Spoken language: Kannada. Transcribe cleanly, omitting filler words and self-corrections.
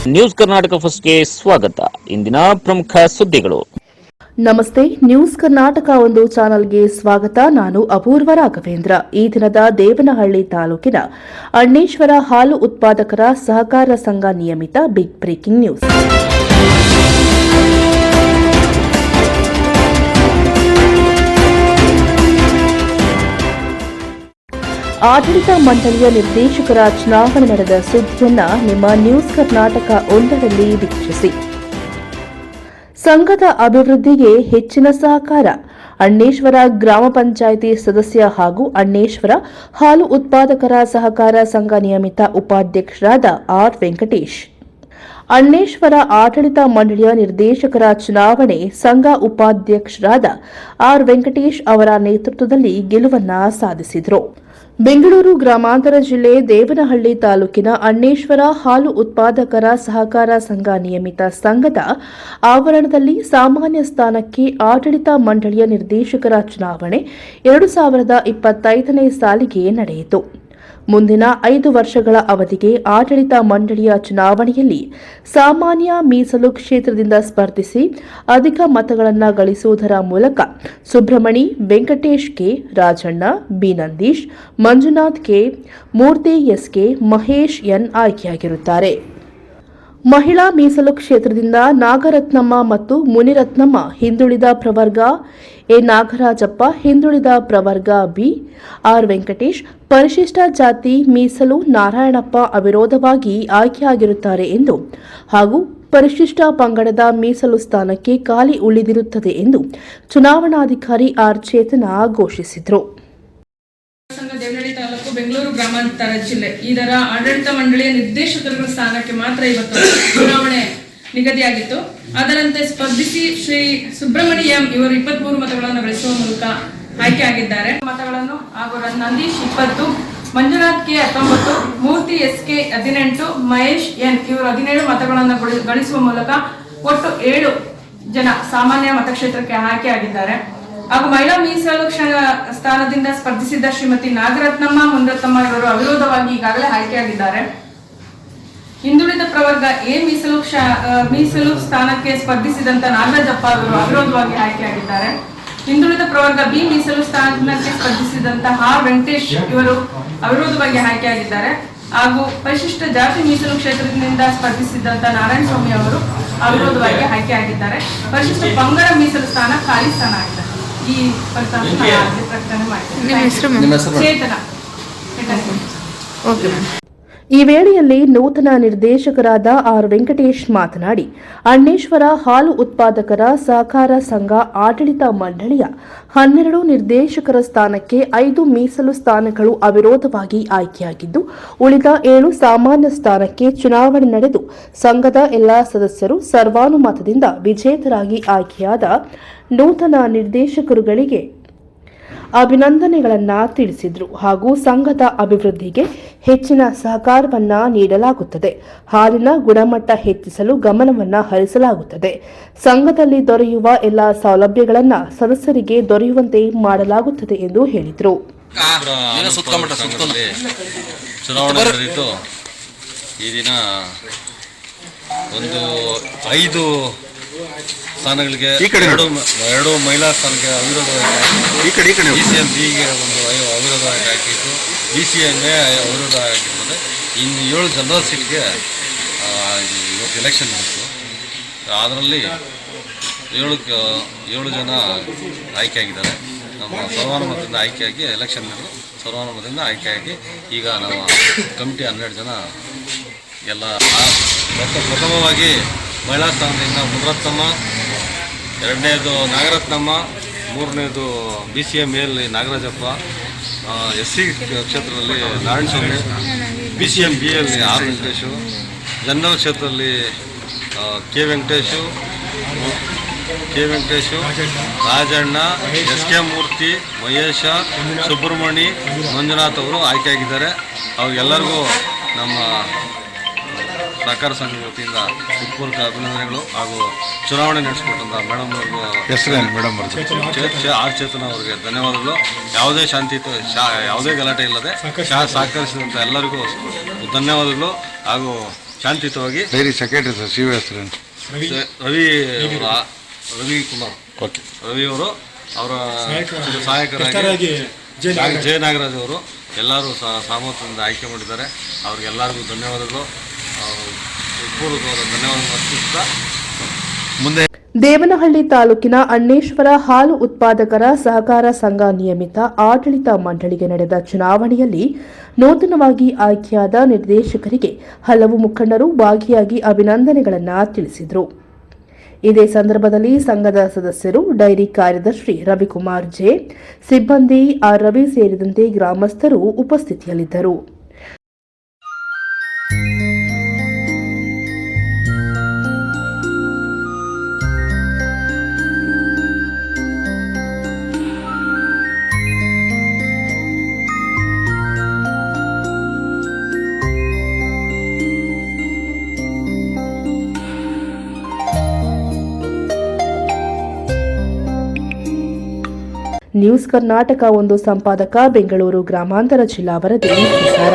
ನ್ಯೂಸ್ ಕರ್ನಾಟಕ ಫಸ್ಟ್ಗೆ ಸ್ವಾಗತ. ಇಂದಿನ ಪ್ರಮುಖ ಸುದ್ದಿಗಳು. ನಮಸ್ತೆ, ನ್ಯೂಸ್ ಕರ್ನಾಟಕ ಒಂದು ಚಾನೆಲ್ಗೆ ಸ್ವಾಗತ. ನಾನು ಅಪೂರ್ವ ರಾಘವೇಂದ್ರ. ಈ ದಿನದ ದೇವನಹಳ್ಳಿ ತಾಲೂಕಿನ ಅಣ್ಣೇಶ್ವರ ಹಾಲು ಉತ್ಪಾದಕರ ಸಹಕಾರ ಸಂಘ ನಿಯಮಿತ ಬಿಗ್ ಬ್ರೇಕಿಂಗ್ ನ್ಯೂಸ್. ಆಡಳಿತ ಮಂಡಳಿಯ ನಿರ್ದೇಶಕರ ಚುನಾವಣೆ ನಡೆದ ಸುದ್ದಿಯನ್ನ ನಿಮ್ಮ ನ್ಯೂಸ್ ಕರ್ನಾಟಕ ಒಂದರಲ್ಲಿ ವೀಕ್ಷಿಸಿ. ಸಂಘದ ಅಭಿವೃದ್ಧಿಗೆ ಹೆಚ್ಚಿನ ಸಹಕಾರ. ಅಣ್ಣೇಶ್ವರ ಗ್ರಾಮ ಪಂಚಾಯಿತಿ ಸದಸ್ಯ ಹಾಗೂ ಅಣ್ಣೇಶ್ವರ ಹಾಲು ಉತ್ಪಾದಕರ ಸಹಕಾರ ಸಂಘ ನಿಯಮಿತ ಉಪಾಧ್ಯಕ್ಷರಾದ ಆರ್ ವೆಂಕಟೇಶ್. ಅಣ್ಣೇಶ್ವರ ಆಡಳಿತ ಮಂಡಳಿಯ ನಿರ್ದೇಶಕರ ಚುನಾವಣೆ ಸಂಘ ಉಪಾಧ್ಯಕ್ಷರಾದ ಆರ್ ವೆಂಕಟೇಶ್ ಅವರ ನೇತೃತ್ವದಲ್ಲಿ ಗೆಲುವನ್ನ ಸಾಧಿಸಿದರು. ಬೆಂಗಳೂರು ಗ್ರಾಮಾಂತರ ಜಿಲ್ಲೆ ದೇವನಹಳ್ಳಿ ತಾಲೂಕಿನ ಅಣ್ಣೇಶ್ವರ ಹಾಲು ಉತ್ಪಾದಕರ ಸಹಕಾರ ಸಂಘ ನಿಯಮಿತ ಸಂಘದ ಆವರಣದಲ್ಲಿ ಸಾಮಾನ್ಯ ಸ್ಥಾನಕ್ಕೆ ಆಡಳಿತ ಮಂಡಳಿಯ ನಿರ್ದೇಶಕರ ಚುನಾವಣೆ 2025ನೇ ಸಾಲಿಗೆ ನಡೆಯಿತು. ಮುಂದಿನ 5 ವರ್ಷಗಳ ಅವಧಿಗೆ ಆಡಳಿತ ಮಂಡಳಿಯ ಚುನಾವಣೆಯಲ್ಲಿ ಸಾಮಾನ್ಯ ಮೀಸಲು ಕ್ಷೇತ್ರದಿಂದ ಸ್ಪರ್ಧಿಸಿ ಅಧಿಕ ಮತಗಳನ್ನು ಗಳಿಸುವುದರ ಮೂಲಕ Subramani, Venkatesh K, Rajanna, B Nandish, Manjunath K, Murthy SK, Mahesh N ಆಯ್ಕೆಯಾಗಿರುತ್ತಾರೆ. ಮಹಿಳಾ ಮೀಸಲು ಕ್ಷೇತ್ರದಿಂದ ನಾಗರತ್ನಮ್ಮ ಮತ್ತು ಮುನಿರತ್ನಮ್ಮ, ಹಿಂದುಳಿದ ಪ್ರವರ್ಗ ಎ ನಾಗರಾಜಪ್ಪ, ಹಿಂದುಳಿದ ಪ್ರವರ್ಗ ಬಿ ಆರ್ ವೆಂಕಟೇಶ್, ಪರಿಶಿಷ್ಟ ಜಾತಿ ಮೀಸಲು ನಾರಾಯಣಪ್ಪ ಅವಿರೋಧವಾಗಿ ಆಯ್ಕೆಯಾಗಿರುತ್ತಾರೆ ಎಂದು ಹಾಗೂ ಪರಿಶಿಷ್ಟ ಪಂಗಡದ ಮೀಸಲು ಸ್ಥಾನಕ್ಕೆ ಖಾಲಿ ಉಳಿದಿರುತ್ತದೆ ಎಂದು ಚುನಾವಣಾಧಿಕಾರಿ ಆರ್ ಚೇತನ ಘೋಷಿಸಿದರು. ದೇವನಹಳ್ಳಿ ತಾಲೂಕು, ಬೆಂಗಳೂರು ಗ್ರಾಮಾಂತರ ಜಿಲ್ಲೆ ಇದರ ಆಡಳಿತ ಮಂಡಳಿಯ ನಿರ್ದೇಶಕರ ಸ್ಥಾನಕ್ಕೆ ಮಾತ್ರ ಇವತ್ತು ಚುನಾವಣೆ ನಿಗದಿಯಾಗಿತ್ತು. ಅದರಂತೆ ಸ್ಪರ್ಧಿಸಿ ಶ್ರೀ ಸುಬ್ರಹ್ಮಣ್ಯ ಎಂ ಇವರು 23 ಮತಗಳನ್ನು ಗಳಿಸುವ ಮೂಲಕ ಆಯ್ಕೆಯಾಗಿದ್ದಾರೆ. ಮತಗಳನ್ನು ಹಾಗೂ ನಂದೀಶ್ 20, ಮಂಜುನಾಥ್ ಕೆ 19, ಮೂರ್ತಿ ಎಸ್ ಕೆ 18, ಮಹೇಶ್ ಎನ್ ಇವರು 17 ಮತಗಳನ್ನು ಗಳಿಸುವ ಮೂಲಕ ಒಟ್ಟು 7 ಜನ ಸಾಮಾನ್ಯ ಮತಕ್ಷೇತ್ರಕ್ಕೆ ಆಯ್ಕೆಯಾಗಿದ್ದಾರೆ. ಹಾಗೂ ಮಹಿಳಾ ಮೀಸಲು ಸ್ಥಾನದಿಂದ ಸ್ಪರ್ಧಿಸಿದ್ದ ಶ್ರೀಮತಿ ನಾಗರತ್ನಮ್ಮ, ಮುನಿರತ್ನಮ್ಮ ಇವರು ಅವಿರೋಧವಾಗಿ ಈಗಾಗಲೇ ಆಯ್ಕೆಯಾಗಿದ್ದಾರೆ. ಹಿಂದುಳಿದ ಪ್ರವರ್ಗ ಎ ಮೀಸಲು ಸ್ಥಾನಕ್ಕೆ ಸ್ಪರ್ಧಿಸಿದಂತ ನಾಗರಾಜಪ್ಪ ಅವರು ಅವಿರೋಧವಾಗಿ ಆಯ್ಕೆಯಾಗಿದ್ದಾರೆ. ಹಿಂದುಳಿದ ಪ್ರವರ್ಗ ಬಿ ಮೀಸಲು ಸ್ಥಾನಕ್ಕೆ ಸ್ಪರ್ಧಿಸಿದಂತಹ ಆರ್ ವೆಂಕಟೇಶ್ ಇವರು ಅವಿರೋಧವಾಗಿ ಆಯ್ಕೆಯಾಗಿದ್ದಾರೆ. ಹಾಗೂ ಪರಿಶಿಷ್ಟ ಜಾತಿ ಮೀಸಲು ಕ್ಷೇತ್ರದಿಂದ ಸ್ಪರ್ಧಿಸಿದಂತ ನಾರಾಯಣ ಸ್ವಾಮಿ ಅವರು ಅವಿರೋಧವಾಗಿ ಆಯ್ಕೆಯಾಗಿದ್ದಾರೆ. ಪರಿಶಿಷ್ಟ ಪಂಗಡ ಮೀಸಲು ಸ್ಥಾನ ಖಾಲಿ ಸ್ಥಾನ ಆಗಿದೆ. ಈ ಫಲಿತಾಂಶ ಪ್ರಕಟಣೆ ಮಾಡಿದ್ದಾರೆ. ಚೇತನ. ಈ ವೇಳೆಯಲ್ಲಿ ನೂತನ ನಿರ್ದೇಶಕರಾದ ಆರ್ ವೆಂಕಟೇಶ್ ಮಾತನಾಡಿ, ಅಣ್ಣೇಶ್ವರ ಹಾಲು ಉತ್ಪಾದಕರ ಸಹಕಾರ ಸಂಘ ಆಡಳಿತ ಮಂಡಳಿಯ 12 ನಿರ್ದೇಶಕರ ಸ್ಥಾನಕ್ಕೆ 5 ಮೀಸಲು ಸ್ಥಾನಗಳು ಅವಿರೋಧವಾಗಿ ಆಯ್ಕೆಯಾಗಿದ್ದು, ಉಳಿದ 7 ಸಾಮಾನ್ಯ ಸ್ಥಾನಕ್ಕೆ ಚುನಾವಣೆ ನಡೆದು ಸಂಘದ ಎಲ್ಲಾ ಸದಸ್ಯರು ಸರ್ವಾನುಮತದಿಂದ ವಿಜೇತರಾಗಿ ಆಯ್ಕೆಯಾದ ನೂತನ ನಿರ್ದೇಶಕರುಗಳಿಗೆ ಅಭಿನಂದನೆಗಳನ್ನು ತಿಳಿಸಿದರು. ಹಾಗೂ ಸಂಘದ ಅಭಿವೃದ್ಧಿಗೆ ಹೆಚ್ಚಿನ ಸಹಕಾರವನ್ನು ನೀಡಲಾಗುತ್ತದೆ. ಹಾಲಿನ ಗುಣಮಟ್ಟ ಹೆಚ್ಚಿಸಲು ಗಮನವನ್ನು ಹರಿಸಲಾಗುತ್ತದೆ. ಸಂಘದಲ್ಲಿ ದೊರೆಯುವ ಎಲ್ಲ ಸೌಲಭ್ಯಗಳನ್ನು ಸದಸ್ಯರಿಗೆ ದೊರೆಯುವಂತೆ ಮಾಡಲಾಗುತ್ತದೆ ಎಂದು ಹೇಳಿದರು. ಚುನಾವಣೆ ನಡೆದಿದ್ದು ಈ ದಿನ ಒಂದು 5 ಸ್ಥಾನಗಳಿಗೆ 2 ಮಹಿಳಾ ಸ್ಥಾನಕ್ಕೆ ಅವಿರೋಧವಾಗಿ BCMBಗೆ ಒಂದು ಅವಿರೋಧವಾಗಿ ಹಾಕಿತ್ತು. BCMA ಅವಿರೋಧ ಆಗಿರ್ತದೆ. ಇನ್ನು 7 ಜನರಲ್ ಸೀಟ್ಗೆ ಇವತ್ತು ಎಲೆಕ್ಷನ್ ಇತ್ತು. ಅದರಲ್ಲಿ 7 ಜನ ಆಯ್ಕೆಯಾಗಿದ್ದಾರೆ. ನಮ್ಮ ಸರ್ವಾನುಮತದಿಂದ ಆಯ್ಕೆಯಾಗಿ ಎಲೆಕ್ಷನ್ ನಡೆದು ಸರ್ವಾನುಮತದಿಂದ ಆಯ್ಕೆಯಾಗಿ ಈಗ ನಮ್ಮ ಕಮಿಟಿ 12 ಜನ ಎಲ್ಲ. ಪ್ರಥಮವಾಗಿ ಮಹಿಳಾ ಸ್ಥಾನದಿಂದ ಮುನಿರತ್ನಮ್ಮ, 2ನೇದು ನಾಗರತ್ನಮ್ಮ, 3ನೇದು BCMA ನಾಗರಾಜಪ್ಪ, SC ಕ್ಷೇತ್ರದಲ್ಲಿ ನಾರಾಯಣ ಸ್ವಾಮಿ, BCMBಯಲ್ಲಿ ಆರ್ ವೆಂಕಟೇಶು, ಜನರಲ್ ಕ್ಷೇತ್ರದಲ್ಲಿ ಕೆ ವೆಂಕಟೇಶು, ರಾಜಣ್ಣ, SK ಮೂರ್ತಿ, ಮಹೇಶ, ಸುಬ್ರಹ್ಮಣಿ, ಮಂಜುನಾಥ್ ಅವರು ಆಯ್ಕೆಯಾಗಿದ್ದಾರೆ. ಅವ್ರಿಗೆಲ್ಲರಿಗೂ ನಮ್ಮ ಸಹಕಾರ ಸಂಘ ವತಿಯಿಂದ ಹೃತ್ಪೂರ್ವಕ ಅಭಿನಂದನೆಗಳು. ಹಾಗೂ ಚುನಾವಣೆ ನಡೆಸಿಕೊಟ್ಟಂಥ ಮೇಡಮ್ ಅವ್ರಿಗೂ ಆರ್ ಚೇತನ ಅವರಿಗೆ ಧನ್ಯವಾದಗಳು. ಯಾವುದೇ ಯಾವುದೇ ಗಲಾಟೆ ಇಲ್ಲದೆ ಸಹಕರಿಸಿದಂಥ ಎಲ್ಲರಿಗೂ ಧನ್ಯವಾದಗಳು. ಹಾಗೂ ಶಾಂತಿಯುತವಾಗಿ ಡೈರಿ ಸೆಕ್ರೆಟರಿ ಸರ್ ಶಿವ ಹೆಸರು ರವಿಕುಮಾರ್ ರವಿಯವರು ಅವರ ಸಹಾಯಕರಾಗಿ ಜೆ ನಾಗರಾಜ್ ಅವರು ಎಲ್ಲರೂ ಸಹಮತದಿಂದ ಆಯ್ಕೆ ಮಾಡಿದ್ದಾರೆ. ಅವ್ರಿಗೆಲ್ಲರಿಗೂ ಧನ್ಯವಾದಗಳು, ಪೂರ್ವಕವಾದ ಧನ್ಯವಾದಗಳು ಅರ್ಪಿಸುತ್ತಾ ಮುಂದೆ ದೇವನಹಳ್ಳಿ ತಾಲೂಕಿನ ಅಣ್ಣೇಶ್ವರ ಹಾಲು ಉತ್ಪಾದಕರ ಸಹಕಾರ ಸಂಘ ನಿಯಮಿತ ಆಡಳಿತ ಮಂಡಳಿಗೆ ನಡೆದ ಚುನಾವಣೆಯಲ್ಲಿ ನೂತನವಾಗಿ ಆಯ್ಕೆಯಾದ ನಿರ್ದೇಶಕರಿಗೆ ಹಲವು ಮುಖಂಡರು ಭಾಗಿಯಾಗಿ ಅಭಿನಂದನೆಗಳನ್ನು ತಿಳಿಸಿದರು. ಇದೇ ಸಂದರ್ಭದಲ್ಲಿ ಸಂಘದ ಸದಸ್ಯರು, ಡೈರಿ ಕಾರ್ಯದರ್ಶಿ ರವಿಕುಮಾರ್ ಜೆ, ಸಿಬ್ಬಂದಿ ಆರ್ ರವಿ ಸೇರಿದಂತೆ ಗ್ರಾಮಸ್ಥರು ಉಪಸ್ಥಿತಿಯಲ್ಲಿದ್ದರು. ನ್ಯೂಸ್ ಕರ್ನಾಟಕ ಒಂದು ಸಂಪಾದಕ, ಬೆಂಗಳೂರು ಗ್ರಾಮಾಂತರ ಜಿಲ್ಲಾ ವರದಿ ಪ್ರಸಾರ.